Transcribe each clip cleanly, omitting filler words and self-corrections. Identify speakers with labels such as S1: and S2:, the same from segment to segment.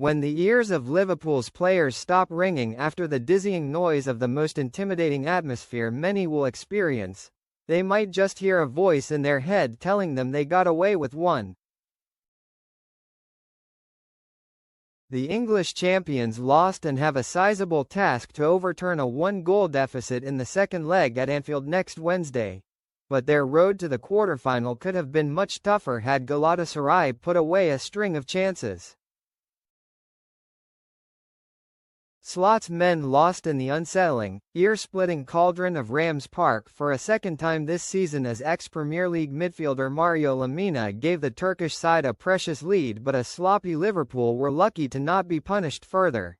S1: When the ears of Liverpool's players stop ringing after the dizzying noise of the most intimidating atmosphere many will experience, they might just hear a voice in their head telling them they got away with one. The English champions lost and have a sizable task to overturn a one-goal deficit in the second leg at Anfield next Wednesday. But their road to the quarter-final could have been much tougher had Galatasaray put away a string of chances. Slot's men lost in the unsettling, ear-splitting cauldron of Rams Park for a second time this season as ex-Premier League midfielder Mario Lemina gave the Turkish side a precious lead, but a sloppy Liverpool were lucky to not be punished further.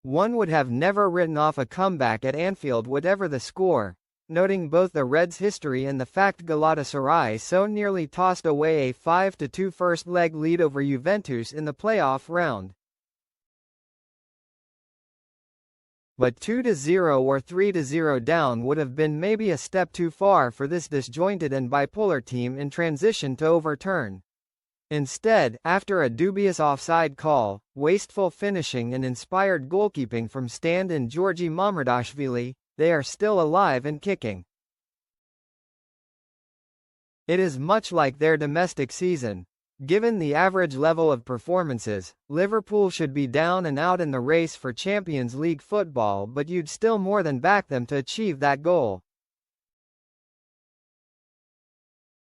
S1: One would have never written off a comeback at Anfield whatever the score, noting both the Reds' history and the fact Galatasaray so nearly tossed away a 5-2 first-leg lead over Juventus in the playoff round. But 2-0 or 3-0 down would have been maybe a step too far for this disjointed and bipolar team in transition to overturn. Instead, after a dubious offside call, wasteful finishing and inspired goalkeeping from stand-in Georgi Mamardashvili, they are still alive and kicking. It is much like their domestic season. Given the average level of performances, Liverpool should be down and out in the race for Champions League football, but you'd still more than back them to achieve that goal.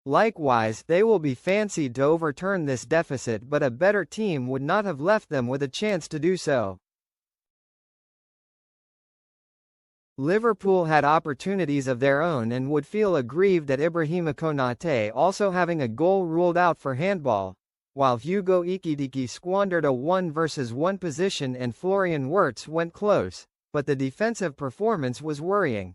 S1: Likewise, they will be fancied to overturn this deficit, but a better team would not have left them with a chance to do so. Liverpool had opportunities of their own and would feel aggrieved at Ibrahima Konate also having a goal ruled out for handball, while Hugo Ekitike squandered a 1-versus-1 position and Florian Wirtz went close, but the defensive performance was worrying.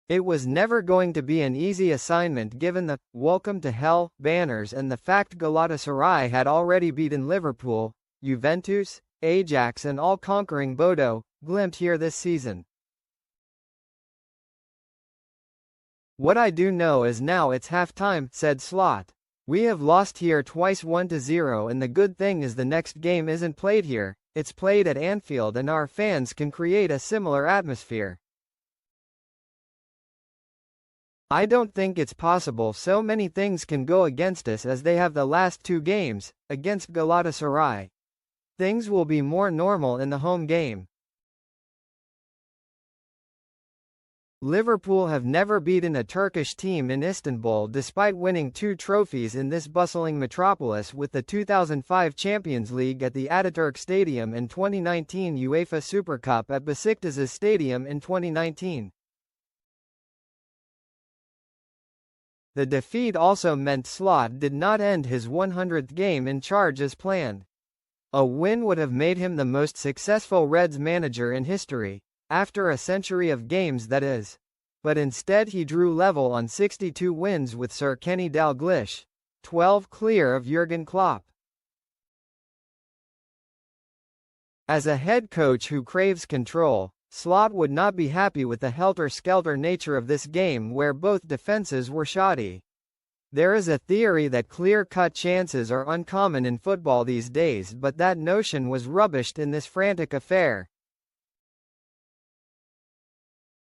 S1: It was never going to be an easy assignment given the "Welcome to Hell" banners and the fact Galatasaray had already beaten Liverpool, Juventus, Ajax and all-conquering Bodo Glimt here this season. "What I do know is now it's half-time," said Slot. "We have lost here twice 1-0 and the good thing is the next game isn't played here, it's played at Anfield and our fans can create a similar atmosphere. I don't think it's possible so many things can go against us as they have the last two games, against Galatasaray. Things will be more normal in the home game." Liverpool have never beaten a Turkish team in Istanbul despite winning 2 trophies in this bustling metropolis with the 2005 Champions League at the Ataturk Stadium and 2019 UEFA Super Cup at Besiktas' Stadium in 2019. The defeat also meant Slot did not end his 100th game in charge as planned. A win would have made him the most successful Reds manager in history, after a century of games that is. But instead he drew level on 62 wins with Sir Kenny Dalglish, 12 clear of Jurgen Klopp. As a head coach who craves control, Slot would not be happy with the helter-skelter nature of this game where both defenses were shoddy. There is a theory that clear-cut chances are uncommon in football these days, but that notion was rubbished in this frantic affair.